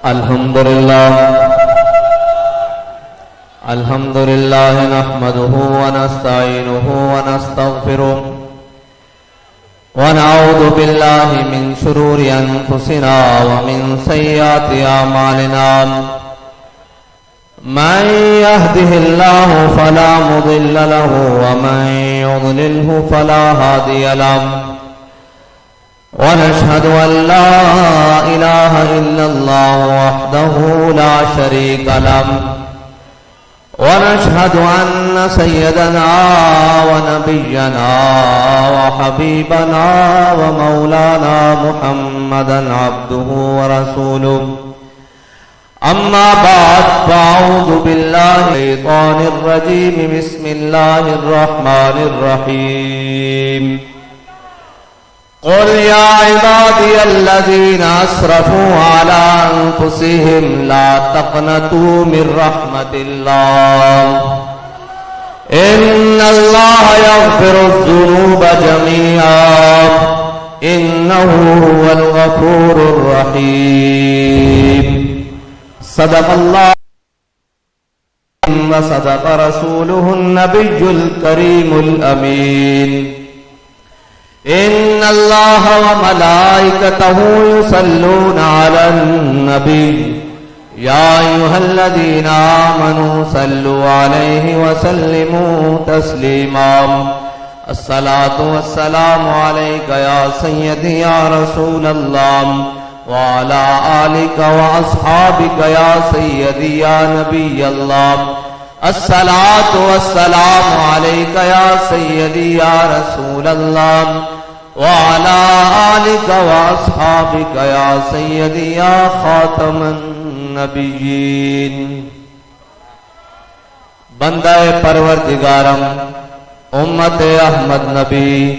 الحمد لله نحمده ونستعينه ونستغفره ونعوذ بالله من شرور أنفسنا ومن سيئات أعمالنا من يهده الله فلا مضل له ومن يضلله فلا هادي له ونشهد أن لا إله إلا الله وحده لا شريك له ونشهد أن سيدنا ونبينا وحبيبنا ومولانا محمدا عبده ورسوله أما بعد فأعوذ بالله من الشيطان الرجيم بسم الله الرحمن الرحيم قل يا عبادي الذين أسرفوا على أنفسهم لا تقنطوا من رحمة الله إن الله يغفر الذنوب جميعا إنه هو الغفور الرحيم صدق الله وصدق رسوله النبي الكريم الأمين إن الله وملائكته يصلون على النبي يا أيها الذين آمنوا صلوا عليه وسلموا تسليما الصلاة والسلام عليك يا سيدي يا رسول الله وعلى آلك وأصحابك يا سيدي يا نبي الله الصلاة والسلام عليك يا سيدي يا رسول الله وعلى آلك وأصحابك يا سيدي يا خاتم النبيين بندہ پروردگارم امت احمد نبی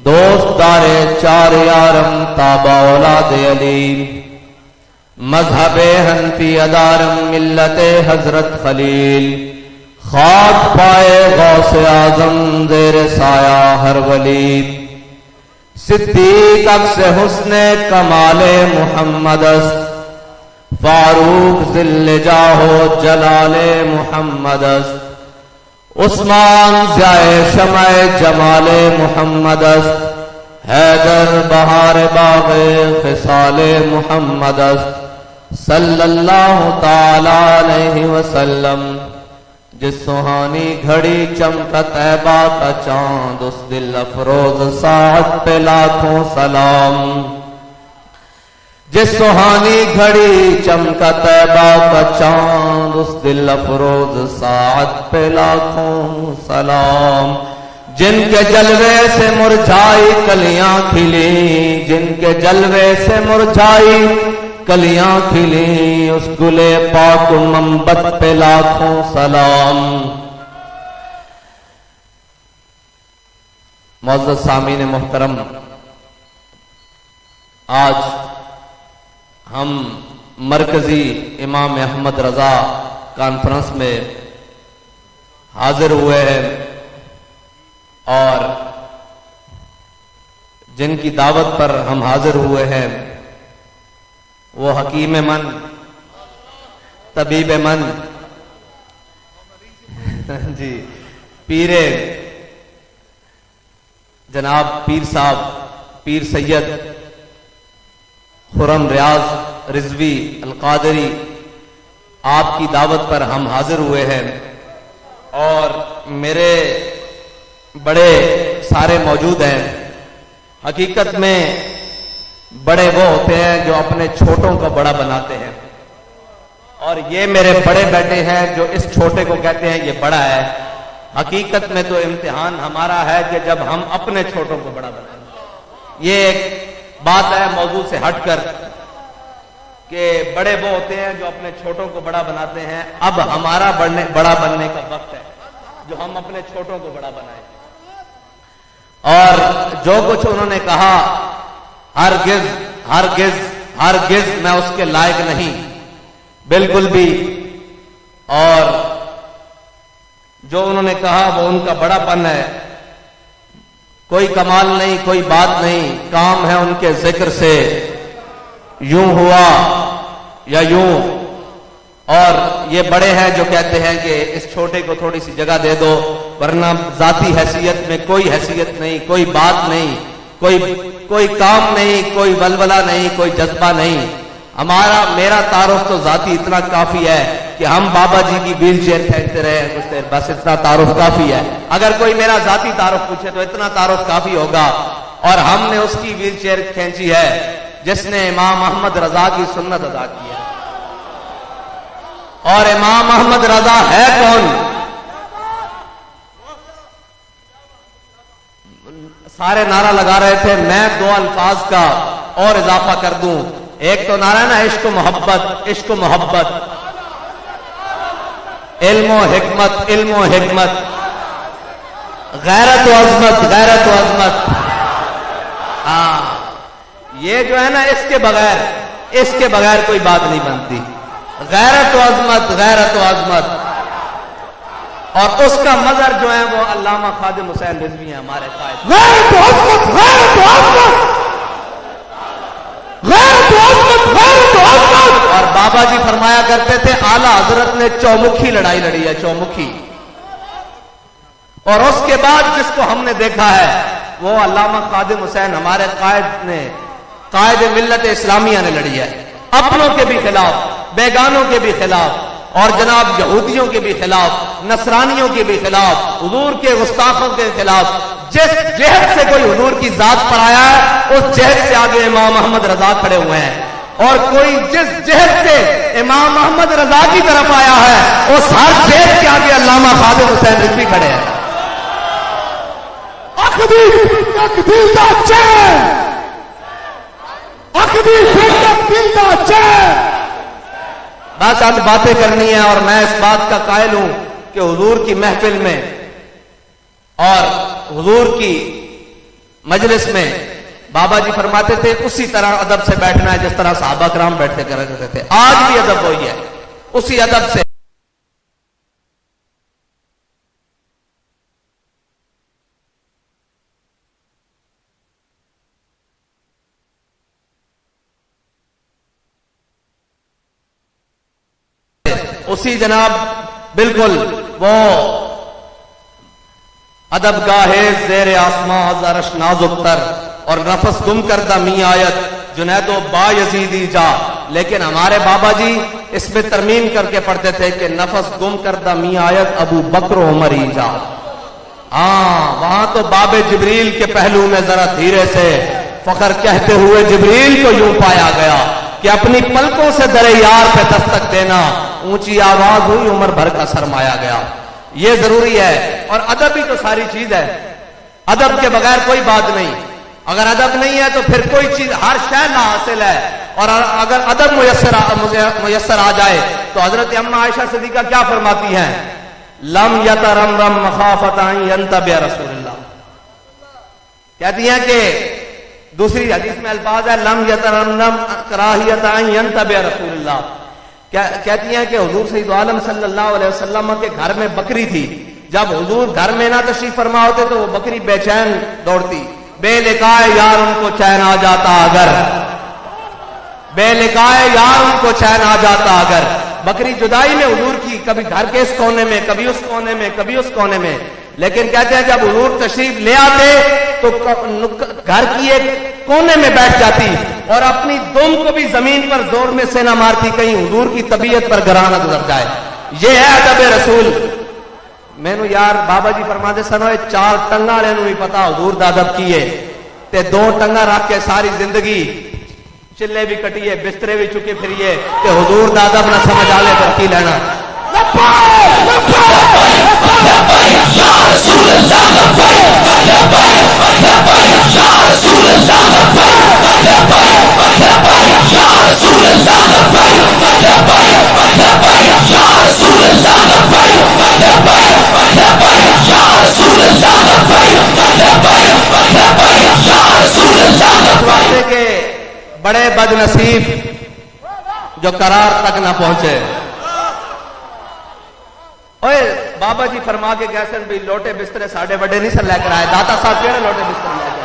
دوست دار چار یارم تابع اولاد علی مذہب حنفی ادارم ملت حضرت خلیل خاک پائے غوث اعظم زیر سایہ ہر ولی صدیق عکس حسن کمال محمد است فاروق ذل جاہ جلال محمد است عثمان ضیاء شمع جمال محمد است حیدر بہار باغ خصال محمد است صلی اللہ تعالی علیہ وسلم جس سہانی گھڑی چمکا طیبہ کا چاند اس دل افروز ساعت پہ لاکھوں سلام جس سہانی گھڑی چمکا طیبہ کا چاند اس دل افروز ساعت پہ لاکھوں سلام جن کے جلوے سے مرجھائی کلیاں کھلی جن کے جلوے سے مرجھائی کلیاں کھلی اس گلے پاک منبت پہ لاکھوں سلام معزز سامعین محترم آج ہم مرکزی امام احمد رضا کانفرنس میں حاضر ہوئے ہیں اور جن کی دعوت پر ہم حاضر ہوئے ہیں وہ حکیم من طبیب من جی پیر جناب پیر صاحب پیر سید خرم ریاض رضوی القادری آپ کی دعوت پر ہم حاضر ہوئے ہیں اور میرے بڑے سارے موجود ہیں حقیقت میں بڑے وہ ہوتے ہیں جو اپنے چھوٹوں کو بڑا بناتے ہیں اور یہ میرے بڑے بیٹے ہیں جو اس چھوٹے کو کہتے ہیں یہ بڑا ہے حقیقت میں تو امتحان ہمارا ہے کہ جب ہم اپنے چھوٹوں کو بڑا بنائیں یہ ایک بات ہے موضوع سے ہٹ کر کہ بڑے وہ ہوتے ہیں جو اپنے چھوٹوں کو بڑا بناتے ہیں اب ہمارا بڑا بننے کا وقت ہے جو ہم اپنے چھوٹوں کو بڑا بنائیں اور جو کچھ انہوں نے کہا ہرگز ہرگز ہرگز میں اس کے لائق نہیں بالکل بھی اور جو انہوں نے کہا وہ ان کا بڑا پن ہے کوئی کمال نہیں کوئی بات نہیں کام ہے ان کے ذکر سے یوں ہوا یا یوں، اور یہ بڑے ہیں جو کہتے ہیں کہ اس چھوٹے کو تھوڑی سی جگہ دے دو، ورنہ ذاتی حیثیت میں کوئی حیثیت نہیں، کوئی بات نہیں، کوئی کام نہیں، کوئی ولولہ نہیں، کوئی جذبہ نہیں. میرا تعارف تو ذاتی اتنا کافی ہے کہ ہم بابا جی کی ویل چیئر پھینکتے رہے کچھ دیر، بس اتنا تعارف کافی ہے. اگر کوئی میرا ذاتی تعارف پوچھے تو اتنا تعارف کافی ہوگا. اور ہم نے اس کی ویل چیئر کھینچی ہے جس نے امام احمد رضا کی سنت ادا کی ہے. اور امام احمد رضا ہے کون؟ سارے نعرہ لگا رہے تھے، میں 2 الفاظ کا اور اضافہ کر دوں. ایک تو نعرہ نا عشق و محبت، عشق و محبت، علم و حکمت، علم و حکمت، غیرت و عظمت، غیرت و عظمت. ہاں یہ جو ہے نا اس کے بغیر کوئی بات نہیں بنتی. غیرت و عظمت، غیرت و عظمت. اور اس کا مظہر جو ہے وہ علامہ خادم حسین رضوی ہیں ہمارے قائد. غیرت و عظمت، غیرت و عظمت، غیرت و عظمت، غیرت و عظمت. اور بابا جی فرمایا کرتے تھے اعلیٰ حضرت نے چومکھی لڑائی لڑی ہے، چومکھی. اور اس کے بعد جس کو ہم نے دیکھا ہے وہ علامہ خادم حسین ہمارے قائد ملت اسلامیہ نے لڑی ہے. اپنوں کے بھی خلاف، بیگانوں کے بھی خلاف، اور جناب یہودیوں کے بھی خلاف، نصرانیوں کے بھی خلاف، حضور کے گستاخوں کے خلاف. جس جہد سے کوئی حضور کی ذات پر آیا ہے اس جہد سے آگے امام احمد رضا کھڑے ہوئے ہیں. اور کوئی جس جہد سے امام احمد رضا کی طرف آیا ہے اس ہر جہد کے آگے علامہ خادم حسین رضوی کھڑے ہیں. بس آج باتیں کرنی ہے. اور میں اس بات کا قائل ہوں کہ حضور کی محفل میں اور حضور کی مجلس میں بابا جی فرماتے تھے اسی طرح ادب سے بیٹھنا ہے جس طرح صحابہ کرام بیٹھتے کرتے تھے. آج بھی ادب وہی ہے، اسی ادب سے. اسی جناب بالکل وہ ادب گاہے زیر آسماں زرش نازک تر اور نفس گم کردہ می آیت جنید و با یزیدی جا. لیکن ہمارے بابا جی اس میں ترمیم کر کے پڑھتے تھے کہ نفس گم کردہ می آیت ابو بکر و عمر ہی جا. ہاں وہاں تو باب جبریل کے پہلو میں ذرا دھیرے سے فخر کہتے ہوئے جبریل کو یوں پایا گیا کہ اپنی پلکوں سے در یار پہ دستک دینا، اونچی آواز ہوئی عمر بھر کا سرمایا گیا. یہ ضروری ہے. اور ادب ہی تو ساری چیز ہے، ادب کے بغیر کوئی بات نہیں. اگر ادب نہیں ہے تو پھر کوئی چیز، ہر شے لا حاصل ہے. اور اگر ادب میسر آ جائے تو حضرت اماں عائشہ صدیقہ کیا فرماتی ہیں؟ لم یترمرم مخافۃ ان ینتبہ رسول اللہ. کہتی ہیں کہ دوسری حدیث میں الفاظ ہے لم یترمرم کراہیۃ ان ینتبہ رسول اللہ. کہتی ہیں کہ حضور سید عالم صلی اللہ علیہ وسلم کے گھر میں بکری تھی. جب حضور گھر میں نہ تشریف فرما ہوتے تو وہ بکری بے چین دوڑتی. بے لقائے یار ان کو چین آ جاتا اگر، بے لقائے یار ان کو چین آ جاتا اگر. بکری جدائی میں حضور کی، کبھی گھر کے اس کونے میں، کبھی اس کونے میں، کبھی اس کونے میں. لیکن کہتے ہیں جب حضور تشریف لے آتے تو گھر کی ایک کونے میں بیٹھ جاتی اور اپنی دم کو بھی زمین پر زور میں سے نہ مارتی کہیں حضور کی طبیعت پر گراں نہ گزر جائے. یہ ہے ادب رسول. میں نو یار بابا جی فرماتے سنو 4 ٹنگا والے نو بھی پتا حضور دا ادب کیے تے 2 ٹنگا رکھ کے ساری زندگی چلے بھی کٹیے، بسترے بھی چکے پھریے تے حضور دا ادب نہ سمجھ آلے پر کی لینا. بڑے بد نصیب جو قرار تک نہ پہنچے. اوے بابا جی فرما کے گئے سن بھی لوٹے بسترے ساڑھے بڑے نہیں سن لے کر آئے. داتا صاحب کہڑے لوٹے بسترے لے کر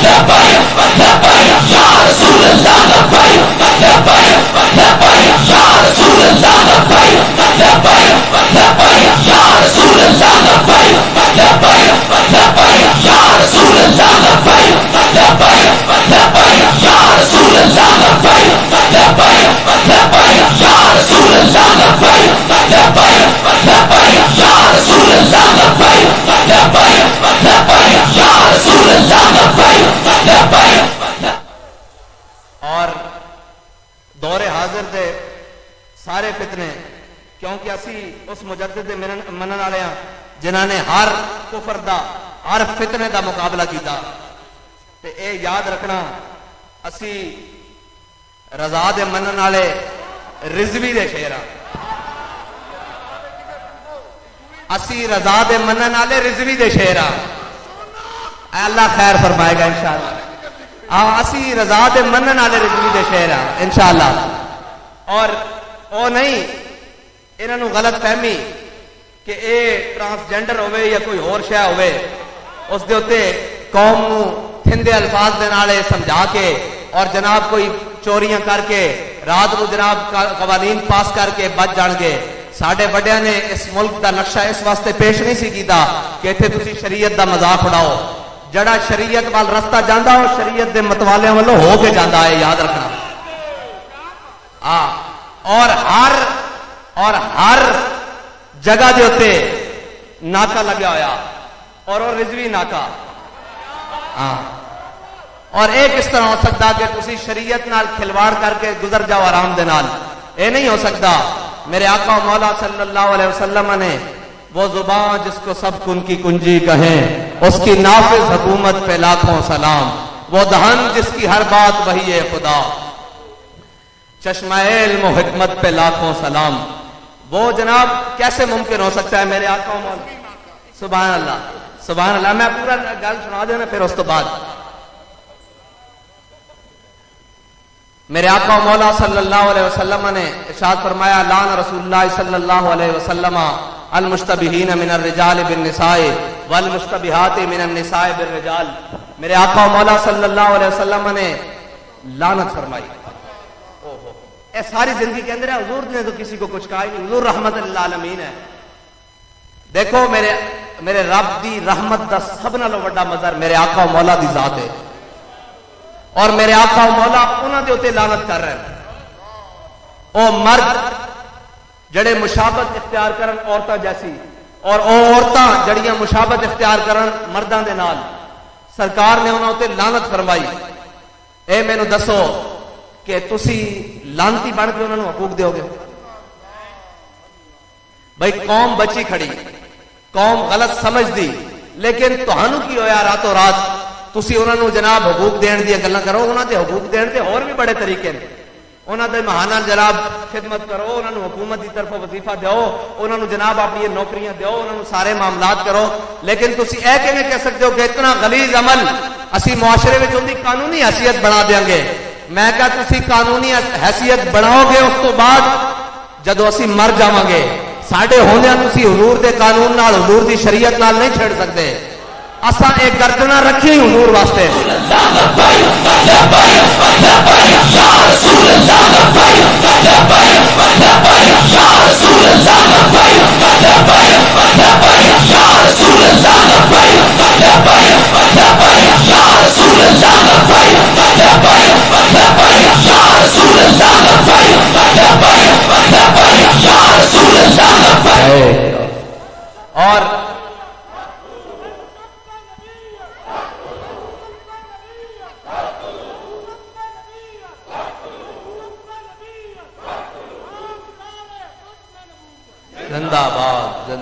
Ya اور دور حاضر دے سارے فتنے کیونکہ اسی اس مجدد منن والے ہاں جنہاں نے ہر کفر دا ہر فتنے دا مقابلہ کیتا تے اے یاد رکھنا اسی رضا دے منن والے رضوی دے شعر ہاں اسی رضا دے منن والے رضوی دے شعر ہاں اللہ خیر فرمائے گا انشاءاللہ اسی رضا دے منن والے رضوی دے شعر ہاں انشاءاللہ اور او نہیں انہاں نو غلط فہمی کہ اے ٹرانسجینڈر ہوئے یا کوئی اور شے ہوئے اس دے اوتے قوم نو تھندے الفاظ دے نال سمجھا کے اور جناب کوئی چوریاں کر کے رات کو جناب قوانین پاس کر کے بچ جان گے ساڈے بڑیاں نے اس ملک دا نقشہ اس واسطے پیش نہیں سی کیتا کہ ایتھے تسی شریعت دا مذاق اڑاؤ جڑا شریعت وال رستہ جاندا او شریعت دے متوالیاں والوں ہو کے جاندا ہے یاد رکھنا اور ہر جگہ دے اوتے ناکا لگیا ہویا اور رضوی ناکا اور ایک اس طرح ہو سکتا کہ تسی شریعت نال کھلواڑ کر کے گزر جاؤ آرام دے نال اے نہیں ہو سکتا میرے آقا و مولا صلی اللہ علیہ وسلم نے وہ زبان جس کو سب کن کی کنجی کہیں اس کی نافذ حکومت پہ لاکھوں سلام وہ دہن جس کی ہر بات وہی ہے خدا چشمہ علم و حکمت پہ لاکھوں سلام وہ جناب کیسے ممکن ہو سکتا ہے میرے آقا و مولا سبحان اللہ میں پورا گل سنا دینا پھر اس تو بعد میرے آقا و مولا صلی اللہ علیہ وسلم نے ارشاد فرمایا لعن رسول اللہ صلی اللہ علیہ وسلم المشتبہین من الرجال بالنساء والمشتبہات من النساء بالرجال میرے آقا و مولا صلی اللہ علیہ وسلم نے لعنت فرمائی اے ساری زندگی کے اندر ہے حضور نے تو کسی کو کچھ کہا ہی نہیں حضور رحمت للعالمین ہے دیکھو میرے رب دی رحمت دا سب نالوں بڑا مظہر میرے آقا و مولا دی ذات ہے اور میرے آقا و مولا انہاں دے اوتے لعنت کر رہے ہیں او مرد جڑے مشابہت اختیار کرن عورتاں جیسی اور او عورتاں جڑیاں مشابہت اختیار کرن مرداں دے نال سرکار نے انہاں اوتے لعنت فرمائی اے مینوں دسو کہ تسی لعنتی بن کے انہاں نوں حقوق دیو گے بھائی قوم بچی کھڑی قوم غلط سمجھ دی لیکن تہانوں کی ہویا راتوں رات تسی انہاں نوں جناب حقوق دین دی گلاں کرو انہاں دے حقوق دین تے اور بھی بڑے طریقے نے انہاں دے مہانہ جناب خدمت کرو انہاں نوں حکومت دی طرف وظیفہ دیو انہاں نوں جناب اپنی نوکریاں دیو انہاں نوں سارے معاملات کرو لیکن تسی اے کیویں کہہ سکتے ہو کہ اتنا غلیظ عمل اسی معاشرے وچ اندی قانونی حیثیت بنا دیاں گے میں کہا تسی قانونی حیثیت بناؤ گے اس تو بعد جدو اسی مر جاواں گے ساڈے ہوندیاں تسی حضور دے قانون نال حضور دی شریعت نال نہیں چھڑ سکتے اساں ایک گردنا رکھی حضور واسطے اور زندہ باد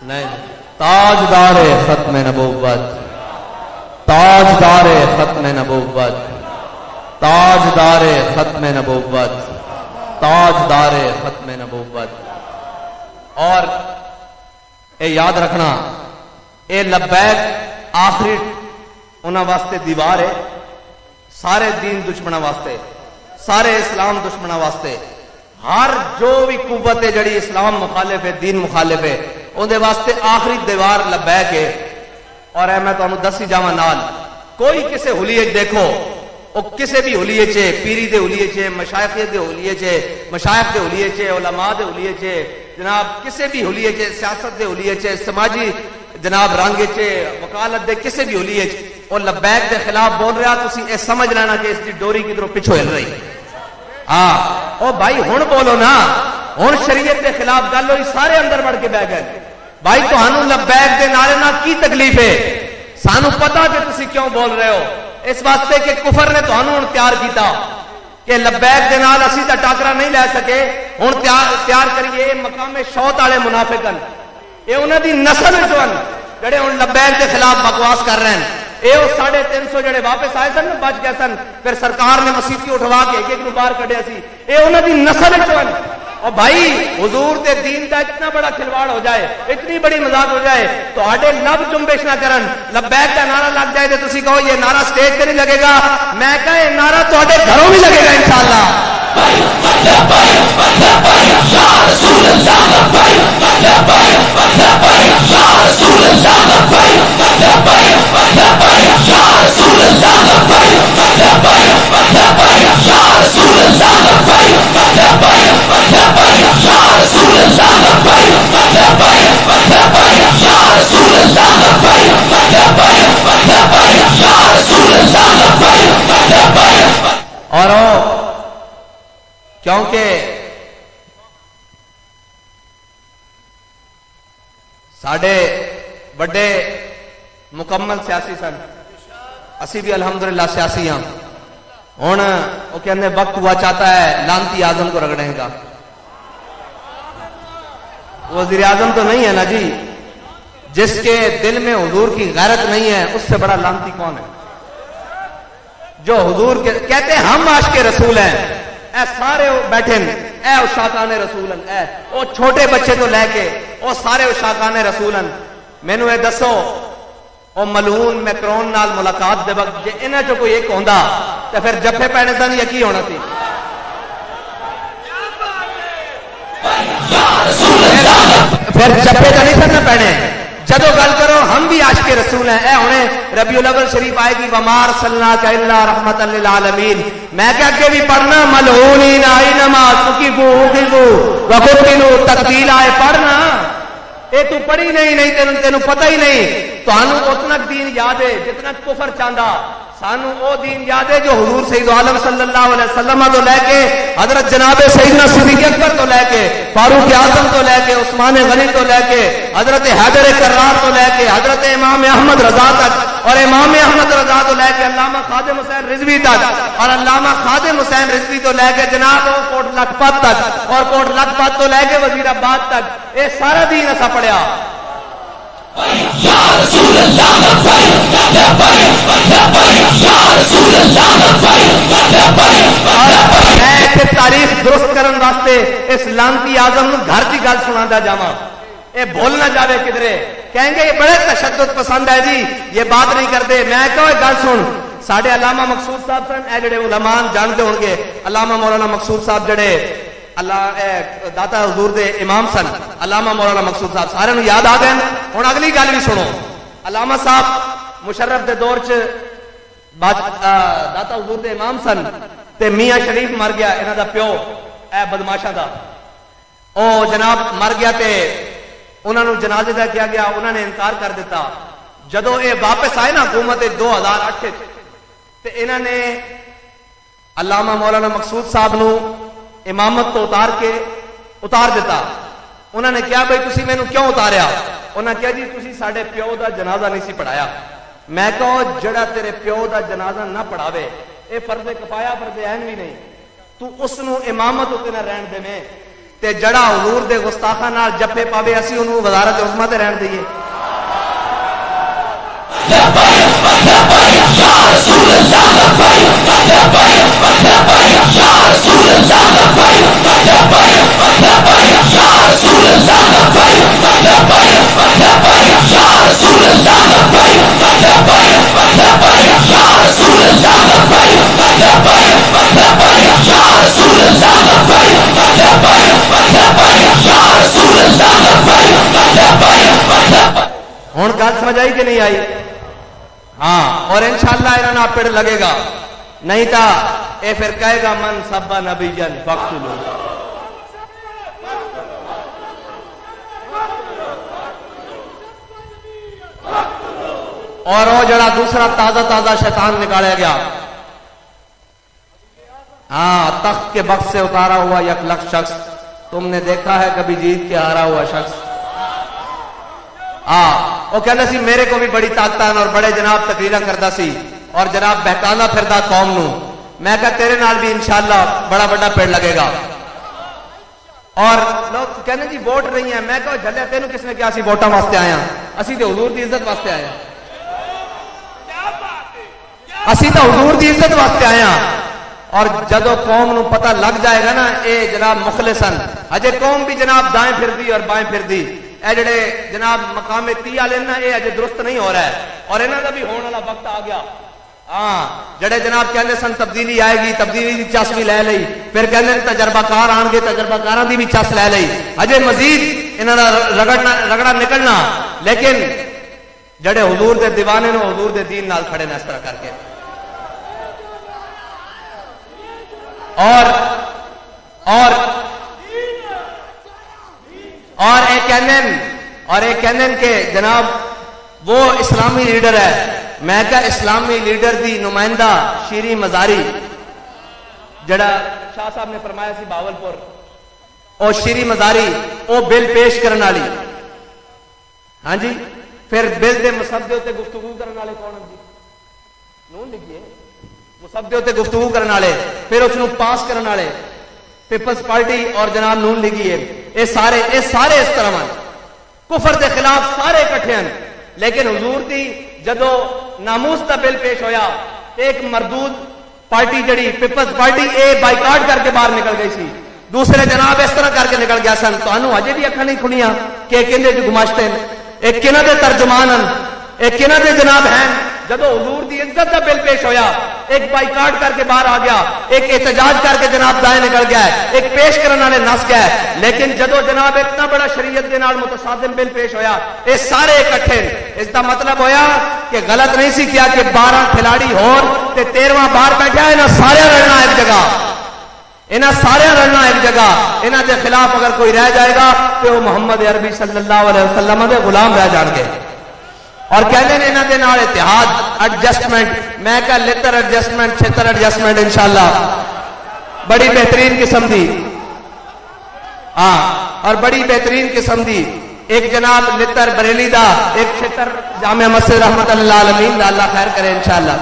نہیں تاجدار ختم نبوت تاجدار ختم نبوت تاجدار ختم نبوت تاجدار ختم نبوت اور اے یاد رکھنا اے لبیک آخری انہاں واسطے دیوار ہے سارے دین دشمنوں واسطے سارے اسلام دشمنوں واسطے ہر جو بھی قوت ہے جڑی اسلام مخالف ہے دین مخالف ہے ان دے واسطے آخری دیوار لبیک ہے اور اے میں تانوں دسی جاواں نال کوئی کسے حلیے دیکھو کسی بھی حلیے چے پیری دے حلیے چے مشائخ دے حلیے چے مشائخ دے حلیے چے علماء دے حلیے چے جناب کسی بھی حلیے چے سیاست دے حلیے چے سماجی جناب رنگ چے وکالت دے کسی بھی حلیے چے اور لبیک دے خلاف بول رہا تسی اے سمجھ لینا کہ اس کی ڈوری کدھروں پچھو ہل رہی ہاں او بھائی ہن بولو نا ہن شریعت دے خلاف گل ہوئی سارے اندر بڑھ کے بہ گئے بھائی تہانوں لبیک دے نعرے نال کی تکلیف ہے سانو پتا کہ تسی کیوں بول رہے ہو اس واسطے کہ کفر نے تہانوں ہن تیار کیتا کہ لبیک دے نال اسی تے ٹاکرا نہیں لے سکے ہن تیار کریے مقام شوت والے منافقن اے انہاں دی نسل چوں جڑے ہن لبیک دے خلاف بکواس کر رہے ہیں اے او 350 جڑے واپس آئے سن بچ گئے سن پھر سرکار نے مسیتی اٹھوا کے ایک نو باہر کڈیا سی اے انہاں دی نسل چوں اور بھائی حضور دے دین کا اتنا بڑا کھلواڑ ہو جائے اتنی بڑی مذاق ہو جائے تو آڈے لب جنبش نہ کرن لبیک کا نعرہ لگ جائے تو تسی کہو یہ نعرہ سٹیج پہ نہیں لگے گا میں کہا یہ نعرہ تو آڈے گھروں بھی لگے گا انشاءاللہ اور کیونکہ ساڈے بڑے مکمل سیاسی سن اسی بھی الحمدللہ سیاسی ہاں ہن وہ کہنے وقت ہوا چاہتا ہے لانتی اعظم کو رگڑنے کا وزیر اعظم تو نہیں ہے نا جی جس کے دل میں حضور کی غیرت نہیں ہے اس سے بڑا لانتی کون ہے جو حضور کے کہتے ہیں ہم عاشق رسول ہیں اے سارے بیٹھے اے عشاقان رسول ہیں اے وہ چھوٹے بچے تو لے کے وہ سارے عشاقان رسول ہیں مینوں اے دسو او ملعون میکرون نال ملاقات دے وقت جے انہاں چوں کوئی ایک ہوندا تے پھر جفے پینے سن یا کی ہونا سی پھر جفے تے نہیں سن پینے جدو گل کرو ہم بھی عاشق رسول ہیں اے ہونے ربیع الاول شریف آئے گی وما ارسلناک الا رحمت للعالمین میں کہ اگے بھی پڑھنا ملعونین اینما ثقفوا اخذوا وقتلوا تقتیلا ہے پڑھنا اے تو پڑھی نہیں تینوں پتہ ہی نہیں تانوں اتنا دین یاد ہے جتنا کفر چاہندا سانو او دین یاد ہے جو حضور سید عالم صلی اللہ علیہ وسلم تو لے کے حضرت جناب سیدنا صدیق اکبر تو لے کے فاروق اعظم تو لے کے عثمان غنی تو لے کے حضرت حیدر کرار تو لے کے حضرت امام احمد رضا تک اور امام احمد رضا تو لے کے علامہ خادم حسین رضوی تک اور علامہ خادم حسین رضوی تو لے کے جناب کوٹ لکھپت تک اور کوٹ لکھپت تو لے کے وزیر آباد تک یہ سارا دین اسا پڑھیا یا رسول اللہ میں تاریخ درست کرن واسطے اس لانتی اعظم نو گھر کی گل سناتا جاواں اے بھول نہ جاوے کدھرے کہیں گے یہ بڑے تشدد پسند ہے جی یہ بات نہیں کرتے میں کہو گل سن ساڈے علامہ مقصود صاحب سن اے جڑے علماء جانتے ہون گے علامہ مولانا مقصود صاحب جڑے اللہ داتا حضور دے امام سن علامہ مولانا مقصود صاحب سارے نوں یاد آ گئے ہن اگلی گل بھی سنو علامہ صاحب مشرف دے دور چ داتا حضور دے امام سن تے میاں شریف مر گیا انہاں دا پیو اے بدماشاں دا او جناب مر گیا تے انہاں نوں جنازے دا کیا گیا انہاں نے انکار کر دیتا جدو اے واپس آئے نا حکومت 2008 تے انہاں نے علامہ مولانا مقصود صاحب نوں امامت تو اتار دیتا انہوں نے کیا بھائی تسی مینوں کیوں اتاریا انہوں نے کہا جی تسی ساڈے پیو دا جنازہ نہیں سی پڑھایا میں کہو جڑا تیرے پیو دا جنازہ نہ پڑھاوے اے فرض کفایہ فرض عین بھی نہیں تو اس نو امامت تے نہ رہن دے میں تے جڑا حضور دے گستاخاں نال جفے پاوے اسی اونوں وزارت عظمیٰ تے رہن دئیے ہوں گل سمجھ آئی کہ نہیں آئی ہاں اور انشاءاللہ انہاں نال پڑ لگے گا نہیں تا اے پھر کہے گا من سبا نبیًا فاقتلوہ. اور وہ جڑا دوسرا تازہ شیطان نکالا گیا، ہاں تخت کے بخت سے اتارا ہوا 1,00,000 شخص، تم نے دیکھا ہے کبھی جیت کے ہارا ہوا شخص؟ وہ کہنا سی میرے کو بھی بڑی طاقت ہے اور بڑے جناب تقریرا کردا سی اور جناب بہکانا پھردا قوم نو. میں کہا تیرے نال بھی انشاءاللہ بڑا بڑا پیڑ لگے گا. اور لوگ کہنے جی ووٹ نہیں ہے. میں کہا جھلیا تینوں کس نے کیا سی ووٹاں واسطے آیا؟ اسی تے حضور دی عزت واسطے آیا، اسی تے حضور دی عزت واسطے آیا. اور جدو قوم نو پتہ لگ جائے گا نا اے جناب مخلصن، اجے قوم بھی جناب دائیں پھر دی اور بائیں پھر دی، اے جڑے جناب مقام 30 والے نا اے اجے درست نہیں ہو رہا ہے اور انہاں دا بھی ہونے والا وقت آ گیا. ہاں جڑے جناب کہندے سن تبدیلی آئے گی، تبدیلی دی چس بھی لے لئی، پھر کہندے تجربہ کار آن گے، تجربہ کاراں دی بھی چس لے لئی، اجے مزید انہاں دا رگڑا نکلنا. لیکن جڑے حضور دے دیوانے نو حضور دے دین نال کھڑے نے اس طرح کر کے. اور ایک کہندن کہ جناب وہ اسلامی لیڈر ہے. میں کہا اسلامی لیڈر دی نمائندہ شیری مزاری جڑا شاہ صاحب نے فرمایا سی باولپور، او شیری مزاری او بل پیش کرنے والی، ہاں جی پھر بل دے مسودے تے گفتگو کرنے والے کون ہیں جی؟ نون لکھیے مسودے تے گفتگو کرنے والے، پھر اس نو پاس کرنے والے پیپلز پارٹی اور جناب نون لیگی ہے. اے سارے اس طرح ہیں، کفر دے خلاف سارے اکٹھے ہیں. لیکن حضور دی جدو ناموس دا بل پیش ہویا ایک مردود پارٹی جڑی پیپلز پارٹی اے بائیکاٹ کر کے باہر نکل گئی سی، دوسرے جناب اس طرح کر کے نکل گیا سن. تو انہوں اجے بھی اکھاں نہیں کھنیاں کہ کہندے جو گماشتے ہیں ایک کنہ دے ترجمان ہیں، ایک کنہ دے جناب ہیں. جدو حضور دی عزت کا بل پیش ہویا ایک بائیکاٹ کر کے باہر آ گیا، ایک احتجاج کر کے جناب دائیں نکل گیا ہے، ایک پیش کرنے والے نس گیا ہے. لیکن جدو جناب اتنا بڑا شریعت کے نال متصادم بل پیش ہویا یہ سارے اکٹھے. اس کا مطلب ہویا کہ غلط نہیں سی کیا کہ 12 کھلاڑی ہور تے 13واں باہر بیٹھا ہے، انہاں سارے لڑنا ایک جگہ، انہاں سارے لڑنا ایک جگہ. انہاں دے خلاف اگر کوئی رہ جائے گا تو وہ محمد عربی صلی اللہ علیہ وسلم دے غلام رہ جان گے. اور کہنے نے انہاں دے نال اتحاد ایڈجسٹمنٹ، میں کہا لتر ایڈجسٹمنٹ چھتر ایڈجسٹمنٹ انشاءاللہ بڑی بہترین قسم دی. ہاں اور بڑی بہترین قسم دی ایک جناب لتر بریلی دا، ایک چھتر جامع مسجد رحمت اللہ العالمین دا. اللہ خیر کرے انشاءاللہ.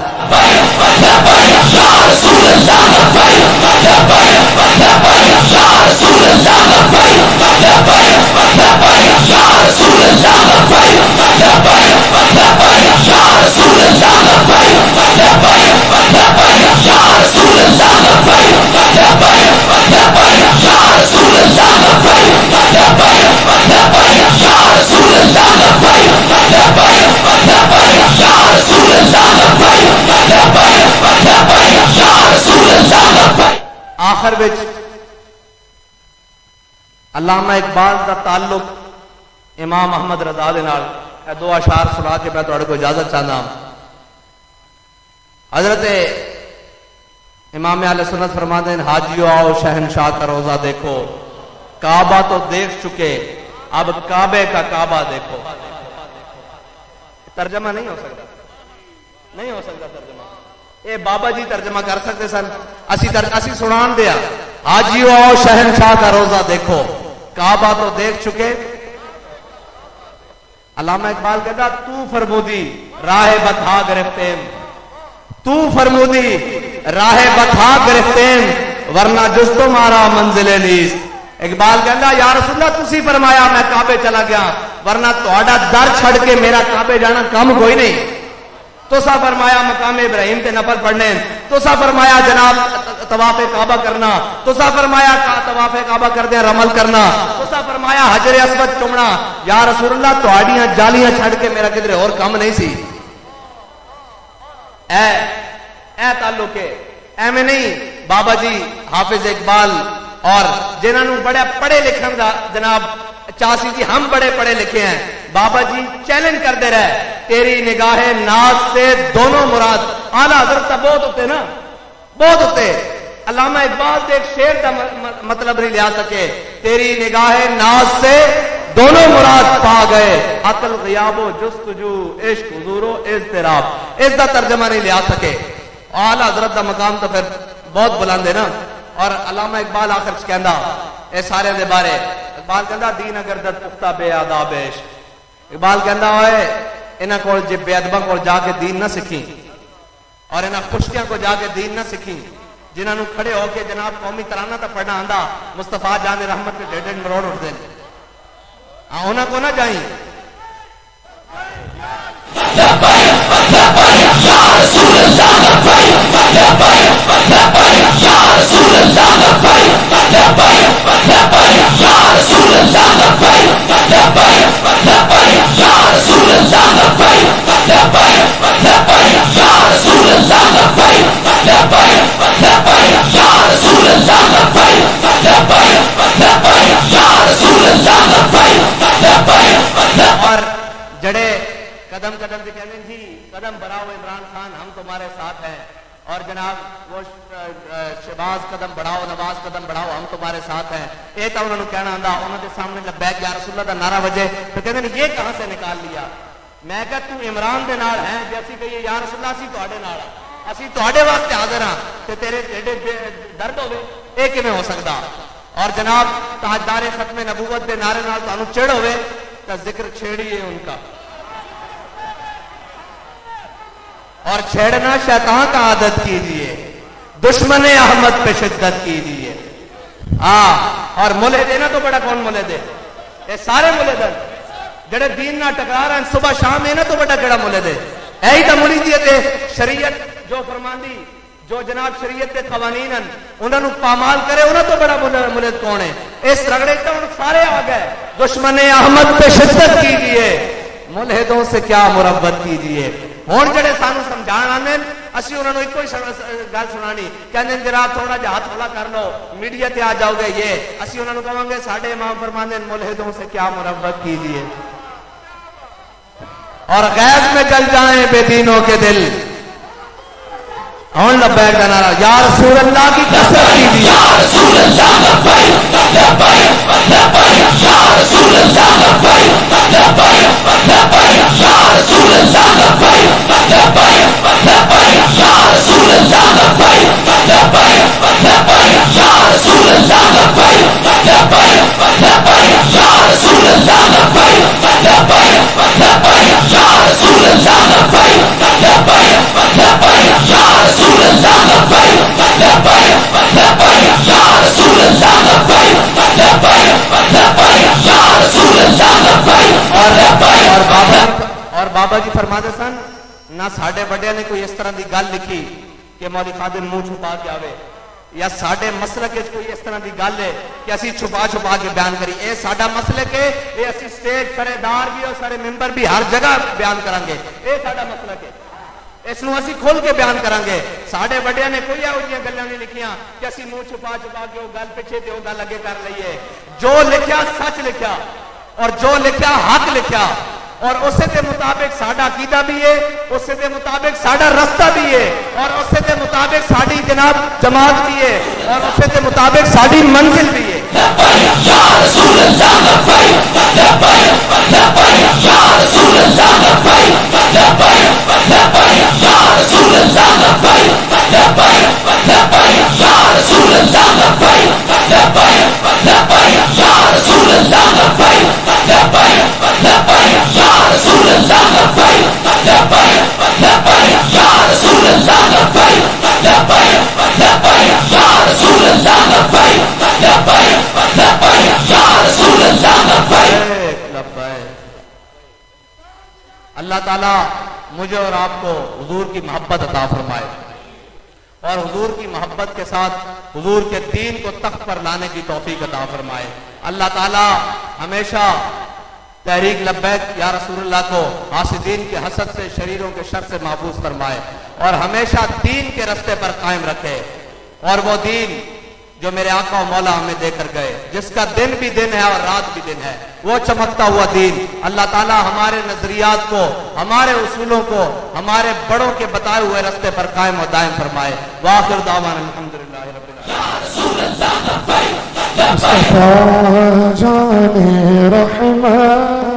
آخر وچ علامہ اقبال دا تعلق امام احمد رضا دے نال اے دو اشعار سنا کے میں تہاڈے کو اجازت چاہنا. حضرت امام اہل سنت فرماتے ہیں حاجیو آؤ شہنشاہ کا روزہ دیکھو، کعبہ تو دیکھ چکے اب کعبے کا کعبہ دیکھو. ترجمہ نہیں ہو سکتا، نہیں ہو سکتا ترجمہ. اے بابا جی ترجمہ کر سکتے سن، اسی سنان دیا. حاجیو آؤ شہنشاہ کا روزہ دیکھو، کعبہ تو دیکھ چکے. علامہ اقبال کہتا تو فرمودی راہ بتھا گرفتیم، تو فرمودی راہ بتھا گرفتیم ورنہ جز تمہارا منزل نیست. اقبال کہتا یا رسول اللہ تسی فرمایا میں کعبے چلا گیا ورنہ تہاڈا در چھڑ کے میرا کعبے جانا کم کوئی نہیں. توسا فرمایا مقام ابراہیم تے نفل پڑھنے، توسا فرمایا جناب طواف کعبہ کرنا، توسا فرمایا طواف کعبہ کردے رمل کرنا، توسا فرمایا حجر اسود چومنا. یا رسول اللہ تہاڈیاں جالیاں چھڑ کے میرا کدھر اور کم نہیں سی. اے تعلق ہے ایویں نہیں. بابا جی حافظ اقبال اور جنہاں نوں بڑے پڑھے لکھن دا جناب چاسی جی ہم بڑے پڑھے لکھے ہیں، بابا جی چیلنج کرتے رہے تیری نگاہ ناز سے دونوں مراد. اعلیٰ حضرت بہت ہوتے نا بہت ہوتے علامہ اقبال دے ایک شعر کا مطلب نہیں لیا سکے، تیری نگاہ ناز سے دونوں مراد پا گئے، عقل غیاب و جستجو، عشق حضور و اضطراب، اس دا ترجمہ نہیں لیا سکے۔ اعلی حضرت دا مقام تو پھر بہت بلند ہے نا۔ اور علامہ اقبال آخر چ کہندا اے سارے دے بارے، اقبال کہندا دین اگر دت پختہ بے آداب عشق، اقبال کہندا ہوئے انہاں کول جے بے ادباں کول جا کے دین نہ سکھی اور انہاں خشکیاں کو جا کے دین نہ سکھی، جنہاں نو کھڑے ہو کے جناب قومی ترانہ تا پڑھنا آندا، مصطفیٰ جان رحمت کے ڈیڈ مروڑ اٹھ دین، انہاں کو نہ جائیں۔ اور جڑے قدم قدم سے کہتے ہیں جی قدم بڑھاؤ عمران خان ہم تمہارے ساتھ ہیں، اور جناب وہ شہباز قدم بڑھاؤ نواز قدم بڑھاؤ ہم تمہارے ساتھ ہیں، یہ تو انہوں نے کہنا آندا، انہوں نے سامنے لبیک یا رسول اللہ دا نعرہ بجے تو کہتے ہیں یہ کہاں سے نکال لیا؟ میں کہا تو عمران دے نال ہیں جیسی کہیے یا رسول اللہ اسی تواڈے نال ہاں، اسی تواڈے واسطے حاضر ہاں تے تیرے ایڈے درد ہوے یہ کیویں ہو سکدا؟ اور جناب تاجدار ختم نبوت دے نعرے نال تانوں چڑھ ہوے تو ذکر چھیڑیے ان کا، اور چھیڑنا شیطان کا عادت کیجیے، دشمن احمد پہ شدت کیجیے۔ اور ملحد ہے نا تو بڑا کون ملحد ہے؟ یہ سارے ملحد ہیں جڑے دین نہ ٹکرا رہے ہیں صبح شام ہے نا تو بڑا کیڑا ملحد ہے؟ یہی تو مریدیت ہے، شریعت جو فرماندی جو جناب شریعت کے قوانین ہیں انہوں نے پامال کرے انہوں تو بڑا ملحد کون ہے؟ اس رگڑے تو سارے آ گئے، دشمن احمد پہ شدت کیجیے، ملحدوں سے کیا مربت کیجیے۔ ہوں جڑے سانو سمجھان آنے اسی انہوں نے ایک ہی گل سنانی، کہنے جناب تھوڑا جہا ہاتھ کھولا کر لو میڈیا تے آ جاؤ گے، یہ اسی انہوں نے کہیں گے ساڈے امام فرماندے ملحدوں سے کیا مربت کیجیے، اور غیظ میں جل جائیں بے دینوں کے دل۔ ہوں لبیک کا نعرہ یا رسول اللہ کی کثرت کیجیے، یا رسول اللہ لبیک لبیک لبیک، یا رسول اللہ لبیک لبیک لبیک، یا رسول اللہ لبیک لبیک لبیک، یا رسول اللہ لبیک لبیک لبیک، یا رسول اللہ لبیک لبیک لبیک، یا رسول اللہ لبیک لبیک لبیک، یا رسول اللہ لبیک لبیک لبیک، یا رسول اللہ لبیک لبیک لبیک، یا رسول اللہ لبیک لبیک لبیک، یا رسول اللہ لبیک لبیک۔ اور بابا جی فرماتے سن نہ ساڈے بڑے نے کوئی اس طرح دی گل لکھی کہ مولوی خادم منہ چھپا کے آوے، یا ساڈے مسلک وچ کوئی اس طرح دی گل ہے کہ اسی چھپا چھپا کے بیان کری، اے ساڈا مسلک ہے، اے اسی سٹیج سرے دار بھی اور سارے ممبر بھی ہر جگہ بیان کریں گے، اے ساڈا مسلک ہے، اس نو اسی کھول کے بیان کریں گے۔ ساڈے بڑیاں نے کوئی ایہو جیاں گلاں نہیں لکھیاں کہ اسی منہ چھپا چھپا کے وہ گل پیچھے تے وہ گل اگے کر لئیے، جو لکھیا سچ لکھیا اور جو لکھیا حق لکھیا، اور اسے کے مطابق ساڈا عقیدہ بھی ہے، اسے کے مطابق ساڈا رستہ بھی ہے، اور اسے کے مطابق ساڈی جناب جماعت بھی ہے، اور اسے کے مطابق ساڈی منزل بھی ہے۔ یا رسول اللہ لبیک لبیک لبیک، یا رسول اللہ لبیک لبیک لبیک، یا رسول اللہ لبیک لبیک لبیک، یا رسول اللہ لبیک لبیک لبیک، یا رسول اللہ لبیک لبیک لبیک، یا رسول اللہ لبیک لبیک لبیک، یا رسول اللہ لبیک لبیک لبیک، یا رسول اللہ لبیک لبیک لبیک، یا رسول اللہ لبیک لبیک۔ اللہ تعالیٰ مجھے اور آپ کو حضور کی محبت عطا فرمائے، اور حضور کی محبت کے ساتھ حضور کے دین کو تخت پر لانے کی توفیق عطا فرمائے۔ اللہ تعالیٰ ہمیشہ تحریک لبیک یا رسول اللہ کو حاسدین کے حسد سے شریروں کے شر سے محفوظ فرمائے، اور ہمیشہ دین کے رستے پر قائم رکھے، اور وہ دین جو میرے آقا و مولا ہمیں دے کر گئے، جس کا دن بھی دن ہے اور رات بھی دن ہے، وہ چمکتا ہوا دین اللہ تعالیٰ ہمارے نظریات کو، ہمارے اصولوں کو ہمارے بڑوں کے بتائے ہوئے رستے پر قائم و دائم فرمائے۔ وآخر دعوانا الحمدللہ رب العالمین۔ مصطفیٰ جان رحمت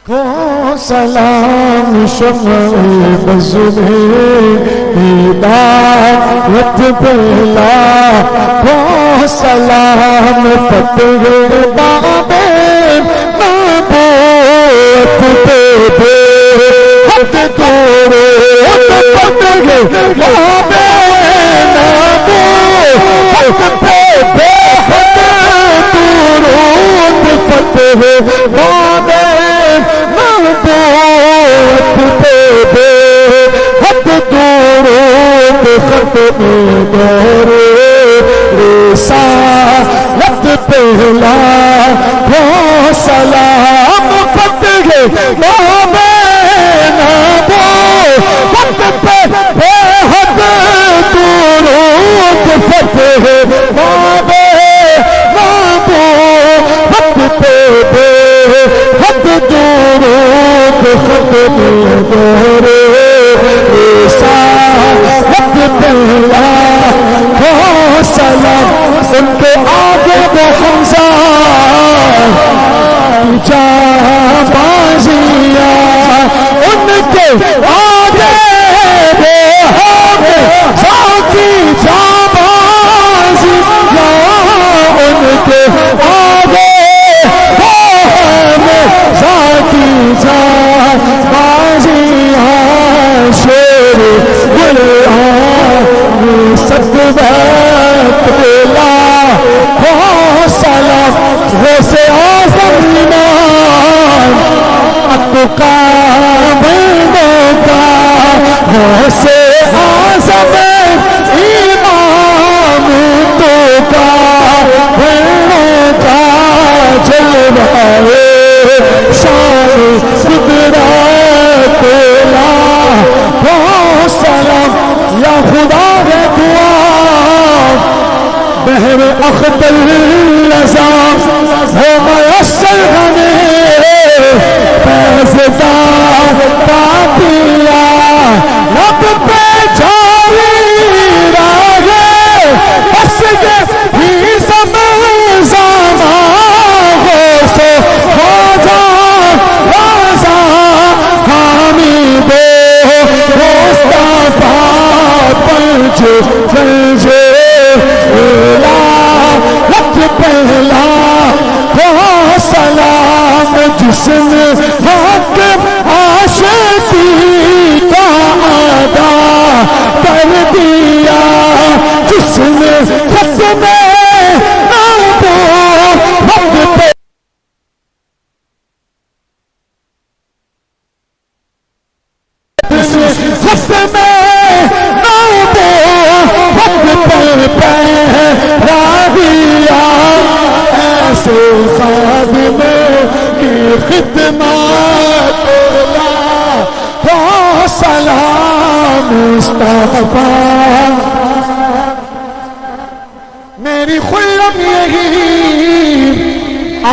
کو سلام شمع بز میں ہدایت پہلا کو سلام فتح باب نبوت پہ دے حد توڑے فتح باب نبوت پہ دے حد درود فتح باب نبوت پہ دے حد درود ختم دور رسالت پہلا ہو سلام فتح باب نبوت پہ دے حد درود فتح باب نبوت پہ دے حد درود ختم دور رسالت پہلا ہو سلام ان کے آگے وہ حمزہ جاں بازیاں ان کے آگے وہ حمزہ کی جاں بازیاں ان کے آگے ذاتی جان بازیاں شیر گلہاں صدوات پہلا ہو سلام غوثِ اعظم ایمان اتقا بندوں کا غوثِ اعظم ایمان اتقا بندوں کا جلوہ شان قدرت پہلا ہو سلام یا خدا ہے دعا بہر اختر لزام ہو میسر ہمیں فیضدار پاپیا رب پہ جاری رہے بس یہ ہی زمان ہو سے ہو جا رازا حامد مصطفیٰ پنج پنجے لت پہلا ہو سلام جس نے حق عاشقی کا ادا کر دیا جس نے ختم نبوت پہ ختم نبوت پہ پہرا دیا ایسے خادم کی خدمت ہو سلام مصطفیٰ میری خلم یہی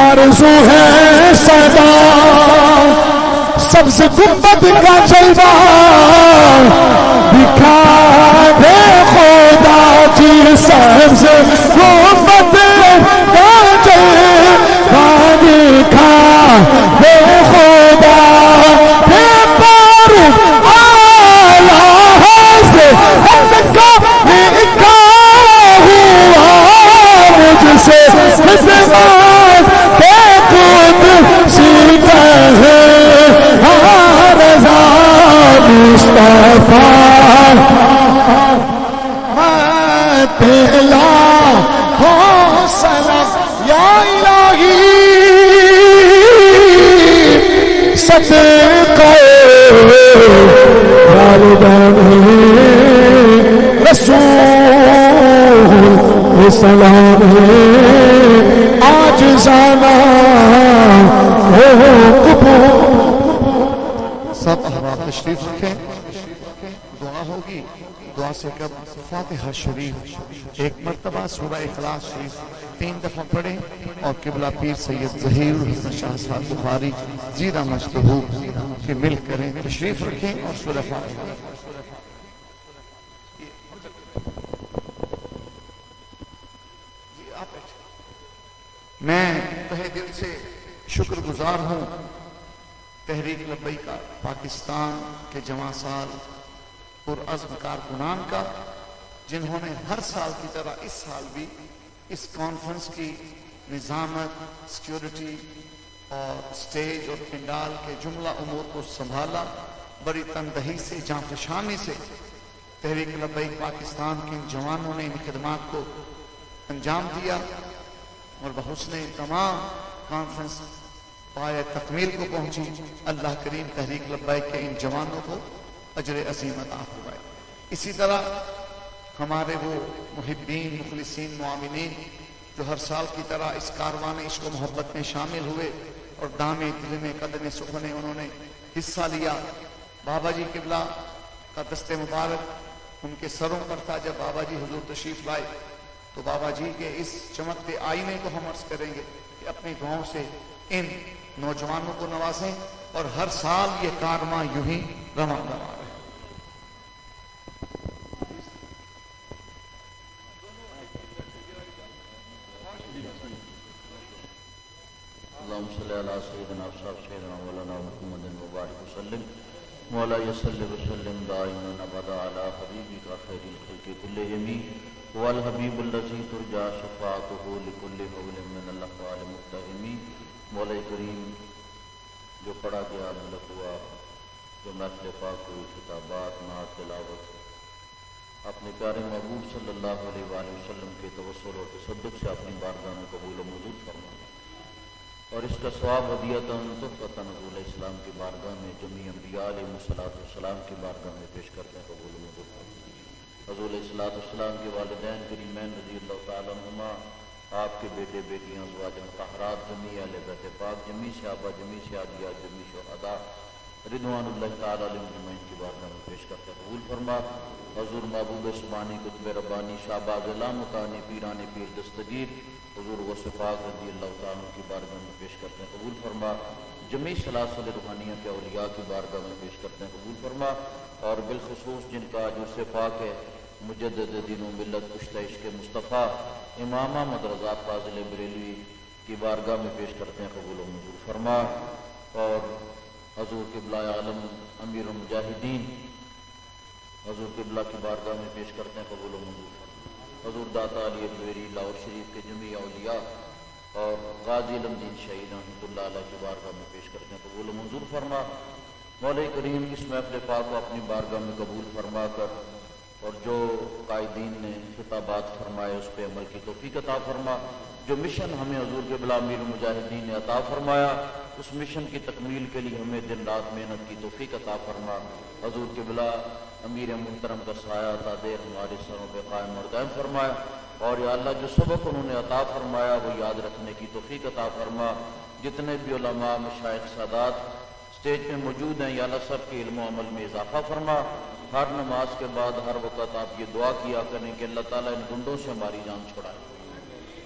آرزو ہے سدا سبز گنبد کا جلوہ دکھا دے خدا جی سبز گنبد کا جلوہ دکھا دے خدا دے پر آلہ سے ان کا نکاح ہوا مجھ سے خدمت کے خود سیکھا ہے مصطفیٰ پہلا ہو سلام یا الہی صدقہ والدین رسول سلام آج زانا ہو قبول سب احباب تشریف رکھیں دعا ہوگی. دعا سے قبل فاتحہ شریف ایک مرتبہ سورہ اخلاص شریف 3 دفعہ پڑھیں اور قبلہ پیر سید ظہیر الحسن شاہ صاحب بخاری زیرہ مجتہو کے مل کریں. تشریف رکھیں اور سورہ فاتحہ. میں تہہ دل سے شکر گزار ہوں تحریک لبیک پاکستان کے جواں سال پرعزم کارکنان کا، جنہوں نے ہر سال کی طرح اس سال بھی اس کانفرنس کی نظامت، سیکیورٹی اور سٹیج اور پنڈال کے جملہ امور کو سنبھالا. بڑی تندہی سے، جانفشانی سے تحریک لبیک پاکستان کے ان جوانوں نے ان خدمات کو انجام دیا اور بحسن تمام کانفرنس پائے تکمیل کو پہنچی. اللہ کریم تحریک لبیک کے ان جوانوں کو اجر عظیم عطا فرمائے. اسی طرح ہمارے وہ محبین، مخلصین، معاونین جو ہر سال کی طرح اس کاروان عشق و محبت میں شامل ہوئے اور دامے دل میں قدم سخنے انہوں نے حصہ لیا. بابا جی قبلہ کا دست مبارک ان کے سروں پر تھا. جب بابا جی حضور تشریف لائے تو بابا جی کے اس چمکتے آئینے کو ہم عرض کریں گے کہ اپنے گاؤں سے ان نوجوانوں کو نوازیں اور ہر سال یہ کارواں یوں ہی رواں رہے. اللهم صل على سيدنا سيدنا مولانا محمد وبارك وسلم مولا يصلي وسلم دائما ابدا على حبيبك خير الخلق كلهم والحبيب الذي ترجى شفاعته لكل حول من الاحوال متهم. مولا کریم جو پڑھا گیا ملک ہوا، جو محفل پاک ہوئی، خطابات، نعت، تلاوت اپنے پیارے محبوب صلی اللہ علیہ وآلہ وسلم کے توسل اور تصدق سے اپنی بارگاہ میں قبول و منظور فرمایا اور اس کا ثواب ہدیۃً تحفۃً حضور اسلام کی بارگاہ میں جمیع انبیاء علیہ السلام کی بارگاہ میں پیش کرتے ہیں. قبول و منظور فرمایا. حضور السلام کے والدین کریمین رضی اللہ تعالیٰ عنہما، آپ کے بیٹے بیٹیاں، ازواج مطہرات، جمیع اہل بیت پاک، جمیع صحابہ، جمیع شہادیات، جمیع شہداء رضوان اللہ تعالیٰ علیہم اجمعین کی بارگاہ میں پیش کرتے ہیں. قبول فرما. حضور محبوب عثمانی قطب ربانی شہباز لامکانی پیران پیر دستگیر حضور غوث پاک رضی اللہ تعالیٰ کی بارگاہ میں پیش کرتے ہیں. قبول فرما. جمیع سلاسل روحانیہ کے اولیاء کی بارگاہ میں پیش کرتے ہیں. قبول فرما. اور بالخصوص جن کا عرص پاک ہے، مجدد دین و ملت، کشتہ عشق مصطفیٰ امام احمد رضا فاضل بریلوی کی بارگاہ میں پیش کرتے ہیں. قبول و منظور فرما. اور حضور قبلہ عالم امیر المجاہدین حضور قبلہ کی بارگاہ میں پیش کرتے ہیں. قبول و منظور فرما. حضور داتا علی اجویری لاہور شریف کے جمیع اولیاء اور غازی علم دین شہید رحمۃ اللہ علیہ کی بارگاہ میں پیش کرتے ہیں. قبول و منظور فرما. مولا کریم اس محفل پاک کو اپنی بارگاہ میں قبول فرما کر اور جو قائدین نے خطابات فرمائے اس پہ عمل کی توفیق عطا فرما. جو مشن ہمیں حضور قبلہ امیر المجاہدین نے عطا فرمایا اس مشن کی تکمیل کے لیے ہمیں دن رات محنت کی توفیق عطا فرما. حضور قبلہ امیر محترم کا سایہ تا دیر ہمارے سروں پہ قائم اور دائم فرمایا. اور یا اللہ جو سبق انہوں نے عطا فرمایا وہ یاد رکھنے کی توفیق عطا فرما. جتنے بھی علماء، مشائخ، سادات اسٹیج پہ موجود ہیں یا اللہ سب کے علم و عمل میں اضافہ فرما. ہر نماز کے بعد ہر وقت آپ یہ دعا کیا کریں کہ اللہ تعالیٰ ان گنڈوں سے ہماری جان چھڑائے.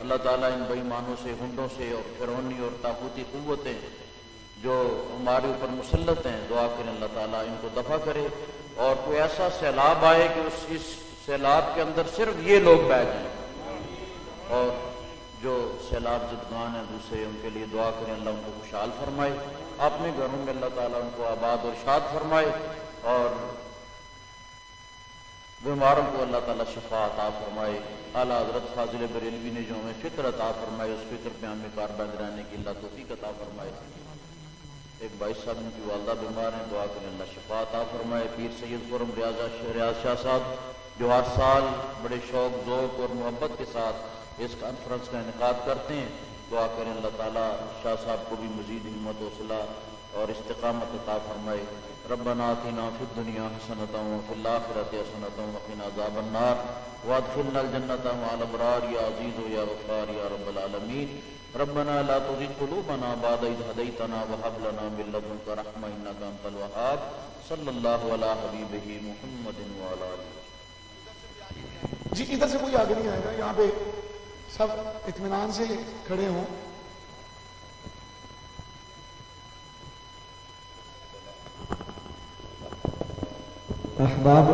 اللہ تعالیٰ ان بے ایمانوں سے، ہنڈوں سے اور فرعونی اور طاغوتی قوتیں جو ہمارے اوپر مسلط ہیں، دعا کریں اللہ تعالیٰ ان کو دفع کرے اور کوئی ایسا سیلاب آئے کہ اس سیلاب کے اندر صرف یہ لوگ بہ جائیں. اور جو سیلاب زدگان ہیں دوسرے ان کے لیے دعا کریں اللہ ان کو خوشحال فرمائے. اپنے گھروں میں اللہ تعالیٰ ان کو آباد اور شاد فرمائے اور بیماروں کو اللہ تعالیٰ شفا عطا فرمائے. اعلیٰ حضرت فاضل بریلوی نے جو ہمیں فکر عطا فرمائے اس فکر پہ ہمیں کاربند رہنے کی اللہ توفیق عطا فرمائے. ایک بھائی صاحب ان کی والدہ بیمار ہیں، دعا کریں اللہ شفا عطا فرمائے. پیر سید قرم ریاض شاہ صاحب جو ہر سال بڑے شوق، ذوق اور محبت کے ساتھ اس کانفرنس کا انعقاد کرتے ہیں، دعا کریں اللہ تعالیٰ شاہ صاحب کو بھی مزید ہمت و حوصلہ اور استقامت عطا فرمائے. ربنا آتنا فی الدنیا حسنۃ وفی الآخرۃ حسنۃ وقنا عذاب النار وادخلنا الجنۃ مع الابرار یا عزیز یا غفار یا رب العالمین. ربنا لا تزغ قلوبنا بعد إذ هديتنا وهب لنا من لدنك رحمة إنك أنت الوهاب صلی اللہ علی حبیبہ محمد وعلی آلہ. جی ادھر سے کوئی آگے نہیں آئے گا, یہاں پہ سب اطمینان سے کھڑے ہوں. احباب